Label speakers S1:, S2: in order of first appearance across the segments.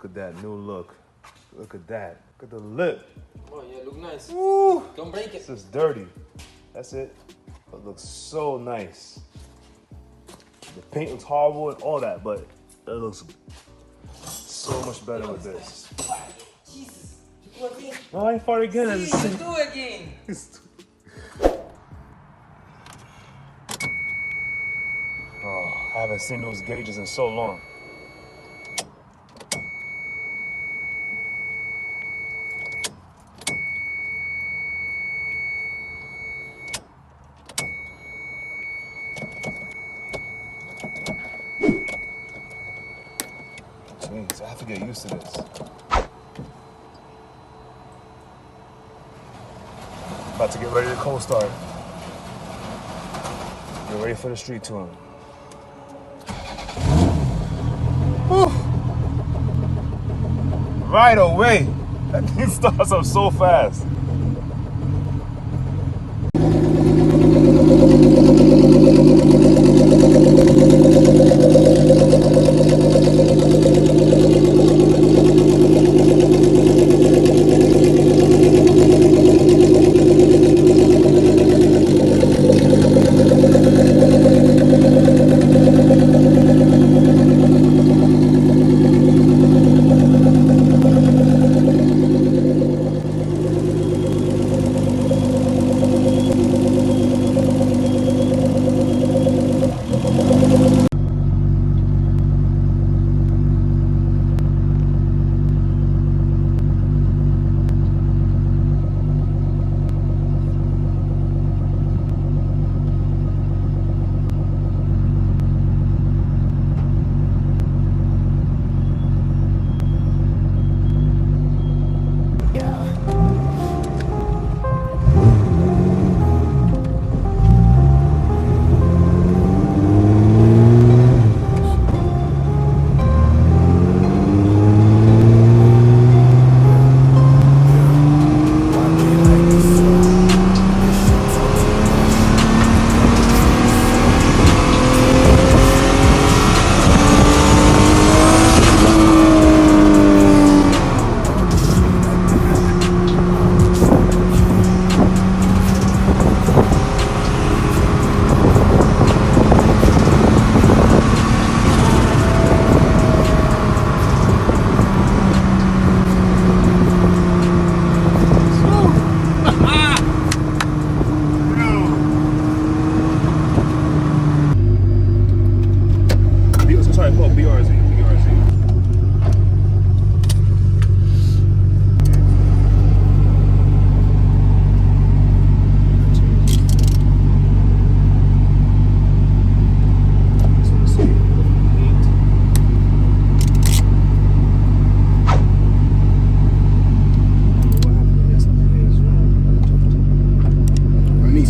S1: Look at that new look. Look at that. Look at the lip.
S2: Oh yeah, look nice.
S1: Woo!
S2: Don't break it.
S1: It's just dirty. That's it. It looks so nice. The paint looks horrible and all that, but it looks so much better with this.
S2: Jesus. You do again.
S1: No, I ain't fart again.
S2: You do again.
S1: Oh, I haven't seen those gauges in so long. Jeez, I have to get used to this. About to get ready to cold start. Get ready for the street touring. Whew. Right away. That thing starts up so fast.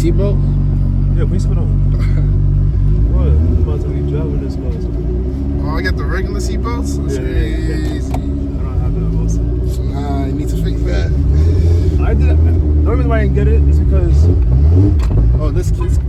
S3: Seatbelt?
S1: Yeah, please put on. What? I'm about to be driving this close.
S3: Oh, I got the regular seatbelts? That's crazy.
S1: I don't have that also.
S3: Nah, you need to fix that.
S1: I did. The only reason why I didn't get it is because.
S3: Oh, this kid's.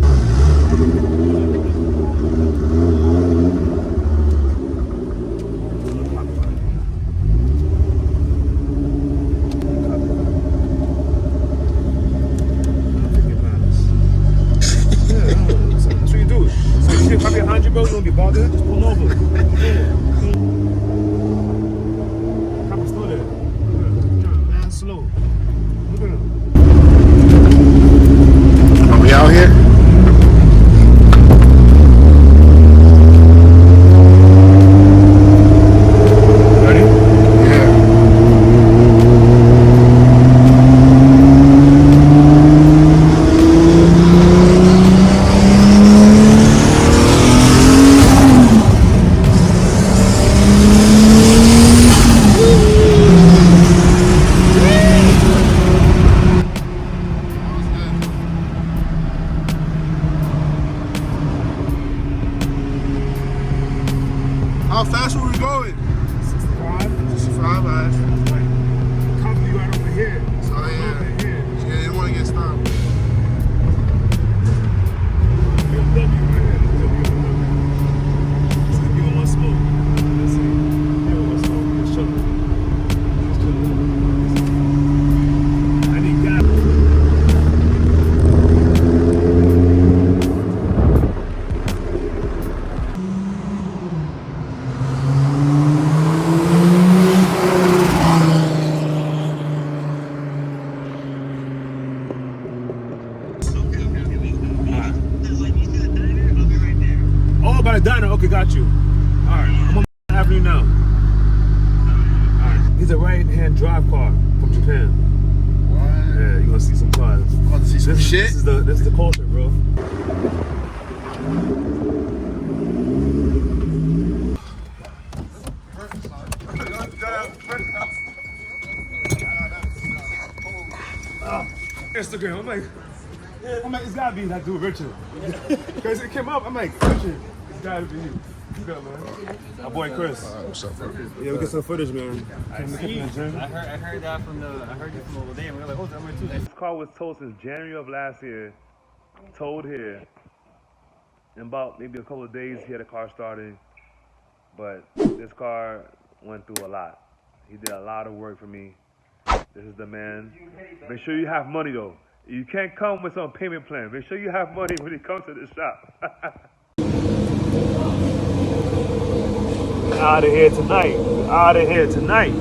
S1: If I'm behind you, bro, you won't be bothered. Just pull over. Yeah. Cop's still there. Man, slow. Look at him.
S3: Are we out here?
S1: Ready?
S3: Yeah. How fast were we going?
S1: 65.
S3: 65, guys.
S1: Like, company right over here.
S3: So yeah,
S1: Over here.
S3: yeah, you didn't want to get stopped.
S1: BMW right here. This is B1 smoke. Let's see. B1 smoke. Let's show them. by the diner. Okay, got you. All right, I'm on Avenue now. All right, he's a right-hand drive car from Japan.
S3: What?
S1: Yeah, you're gonna see some cars.
S3: Oh, to see some shit?
S1: This is the culture, bro. Instagram. I'm like, it's gotta be that dude Richard. Because it came up, I'm like, Richard, it's gotta be you. You got, man. My boy Chris.
S3: What's up, bro?
S1: Yeah, we get some footage, man.
S4: I heard that from I heard you from over there, and we were like, oh, I'm going to.
S1: This car was towed since January of last year. Towed here. In about maybe a couple of days, he had a car started. But this car went through a lot. He did a lot of work for me. This is the man. Make sure you have money though. You can't come with some payment plan. Make sure you have money when it comes to the shop. Out of here tonight. Out of here tonight.